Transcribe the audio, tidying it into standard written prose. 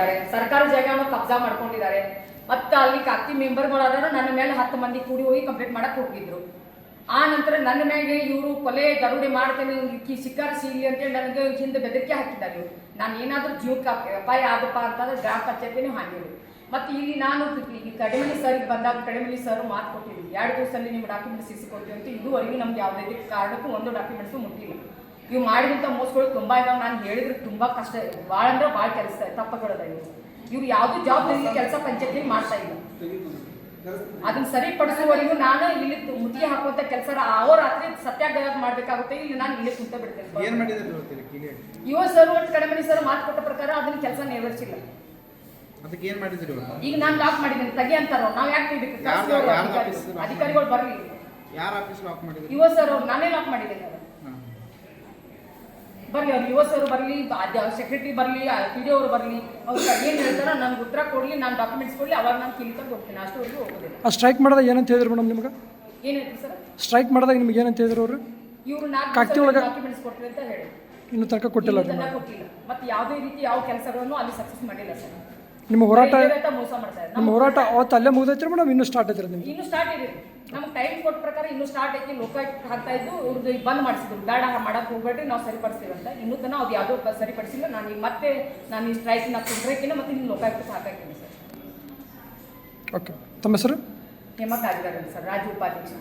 ಮಾಡ್ಕೊಂಡಿದ್ದಾರೆ, ಸರ್ಕಾರ ಜಾಗವನ್ನು ಕಬ್ಜಾ ಮಾಡ್ಕೊಂಡಿದ್ದಾರೆ. ಮತ್ತೆ ಅಲ್ಲಿ ಕಾಕ್ತಿ ಮೆಂಬರ್ಗಳಾದ್ರು ನನ್ನ ಮೇಲೆ 10 ಮಂದಿ ಕೂಡಿ ಹೋಗಿ ಕಂಪ್ಲೇಂಟ್ ಮಾಡಕ್ ಹೋಗಿದ್ರು. ಆ ನಂತರ ನನ್ನ ಮ್ಯಾಗೆ ಇವರು ಕೊಲೆ ದರೋಡೆ ಮಾಡ್ತೇನೆ ಶಿಕಾರ ಸಿಗಲಿ ಅಂತೇಳಿ ನನಗೆ ಹಿಂದೆ ಬೆದರಿಕೆ ಹಾಕಿದ್ದಾರೆ. ನಾನು ಏನಾದರೂ ಜೀವಕ್ಕೆ ಅಪಾಯ ಆದಪ್ಪ ಅಂತಂದ್ರೆ ಗ್ರಾಮ ಪಂಚಾಯತಿನೇ ಹಾಕಿದ್ರು. ಮತ್ತು ಇಲ್ಲಿ ನಾನು ಈ ಕಡಿಮೆ ಸರ್ಗೆ ಬಂದಾಗ ಕಡಿಮೆ ಸರ್ ಮಾತು ಕೊಟ್ಟಿದ್ವಿ, 2 ದಿವಸದಲ್ಲಿ ನಿಮ್ಮ ಡಾಕ್ಯುಮೆಂಟ್ಸ್ ಇಸ್ಕೊಡ್ತೀವಿ ಅಂತ. ಇದುವರೆಗೂ ನಮ್ಗೆ ಯಾವುದೇ ಕಾರಣಕ್ಕೂ ಒಂದು ಡಾಕ್ಯುಮೆಂಟ್ಸು ಮುಟ್ಟಿಲ್ಲ. ಇವು ಮಾಡಿದಂಥ ಮೋಸಗಳು ತುಂಬ ಇದಾವೆ. ನಾನು ಹೇಳಿದ್ರೆ ತುಂಬ ಕಷ್ಟ, ಭಾಳ ಅಂದ್ರೆ ಭಾಳ ಕೆಲಸ ತಪ್ಪಗಳದ. ಇವ್ರು ಯಾವುದೂ ಜವಾಬ್ದಾರಿ ಕೆಲಸ ಪಂಚಾಯತಿ ಮಾಡ್ತಾ ಇಲ್ಲ. ಅದನ್ನ ಸರಿಪಡಿಸುವವರೆಗೂ ನಾನು ಇಲ್ಲಿ ಮುತ್ತಿಗೆ ಹಾಕುವಂತ ಕೆಲಸ ರಾತ್ರಿ ಸತ್ಯಾಗ್ರಹ ಮಾಡ್ಬೇಕಾಗುತ್ತೆ. ಇಲ್ಲಿ ನಾನು ಇಲ್ಲಿ ಕುಂತ ಬಿಡ್ತೇನೆ. ಯುವ ಸರ್ ಒಟ್ಟು ಕಡಿಮೆ ಸರ್ ಮಾತು ಕೊಟ್ಟ ಪ್ರಕಾರ ಅದನ್ನ ಕೆಲಸ ನೆರವೇರಿಸಿಲ್ಲ. ಅದಕ್ಕೆ ಏನ್ ಮಾಡಿದ್ರಿ? ಈಗ ನಾನು ಲಾಕ್ ಮಾಡಿದ್ದೀನಿ, ತೆಗಿ ಅಂತಾರ. ನಾವ್ ಯಾಕೆ ಅಧಿಕಾರಿಗಳು ಬರ್ಲಿ. ಯಾರ ಆಫೀಸ್ ಲಾಕ್ ಮಾಡಿದ್ರಿ? ಯುವ ಸರ್ ಅವ್ರು ನಾನೇ ಲಾಕ್ ಮಾಡಿದ್ದೀನಿ. ಬರ್ಲಿ, ಅವ್ರು ಯುವ ಸರ್ ಬರ್ಲಿ, ಸೆಕ್ರೆಟರಿ ಬರ್ಲಿ, PDO ಅವ್ರು ಬರ್ಲಿ, ಅವ್ರು ಏನು ಹೇಳ್ತಾರೋ ನನ್ಗೆ ಉತ್ತರ ಕೊಡ್ಲಿ, ನಾನು ಡಾಕ್ಯುಮೆಂಟ್ಸ್ ಕೊಡ್ಲಿ, ಅವಾಗ ನಾನು ಕಿಲಿಕೊಂಡು ಹೋಗ್ತೀನಿ. ಅಷ್ಟವರೆಗೂ ಹೋಗೋದಿಲ್ಲ. ಆ ಸ್ಟ್ರೈಕ್ ಮಾಡಿದಾಗ ಏನಂತ ಹೇಳಿದ್ರು ಮೇಡಮ್ ನಿಮ್ಗೆ? ಏನು ಹೇಳ್ತೀವಿ ಸರ್? ಸ್ಟ್ರೈಕ್ ಮಾಡಿದಾಗ ನಿಮ್ಗೆ ಏನಂತ ಹೇಳಿದ್ರು ಅವರು? ಇವರು ಡಾಕ್ಯುಮೆಂಟ್ಸ್ ಕೊಡ್ತೀವಿ ಅಂತ ಹೇಳಿ ಇನ್ನೂ ತನಕ ಕೊಟ್ಟಿಲ್ಲ. ಕೊಟ್ಟಿಲ್ಲ. ಮತ್ತೆ ಯಾವುದೇ ರೀತಿ ಯಾವ ಕೆಲಸಗಳನ್ನು ಅಲ್ಲಿ ಸಕ್ಸಸ್ ಮಾಡಿಲ್ಲ ಸರ್. ನಿಮ್ಮ ಹೋರಾಟ ಮೋಸ ಮಾಡ್ತಾರೆ. ನಿಮ್ಮ ಹೋರಾಟ ಅವತ್ತು ಅಲ್ಲೇ ಮುಗಿದೈತ್ರಿ ಮೇಡಮ್? ಇನ್ನೂ ಸ್ಟಾರ್ಟ್ ಐತ್ರಿ ನಿಮ್ಗೆ? ಇನ್ನೂ ಸ್ಟಾರ್ಟ್ ಇದೆ. ನಮ್ಗೆ ಟೈಮ್ ಕೊಟ್ಟ ಪ್ರಕಾರ ಇನ್ನೂ ಸ್ಟಾರ್ಟ್ ಐತಿ. ಲೋಕಾಯುಕ್ತ ಹಾಕ್ತಾ ಇದ್ದು ಅವ್ರದ್ದು ಬಂದ್ ಮಾಡಿಸಿದ್ರು, ಬೇಡ ಮಾಡಕ್ಕೆ ಹೋಗ್ಬೇಡ್ರಿ, ನಾವು ಸರಿಪಡಿಸ್ತೀವಿ ಅಂತ. ಇನ್ನೂ ತನಕ ಅದು ಯಾವುದೋ ಸರಿಪಡಿಸಿಲ್ಲ. ನಾನು ಈಗ ಮತ್ತೆ ನಾನು ಈ ಸ್ಟ್ರೈಕ್ ಕುಂಡ್ರಕಿನ ಮತ್ತೆ ಇನ್ನು ಲೋಕಾಯುಕ್ತ ಹಾಕಿದ್ದೀನಿ ಸರ್. ಓಕೆ, ತಮ್ಮ ಹೆಸರು? ನೇಮಕ ಆಗಿದ್ದಾರೆ ಸರ್, ರಾಜ್ಯ ಉಪಾಧ್ಯಕ್ಷ.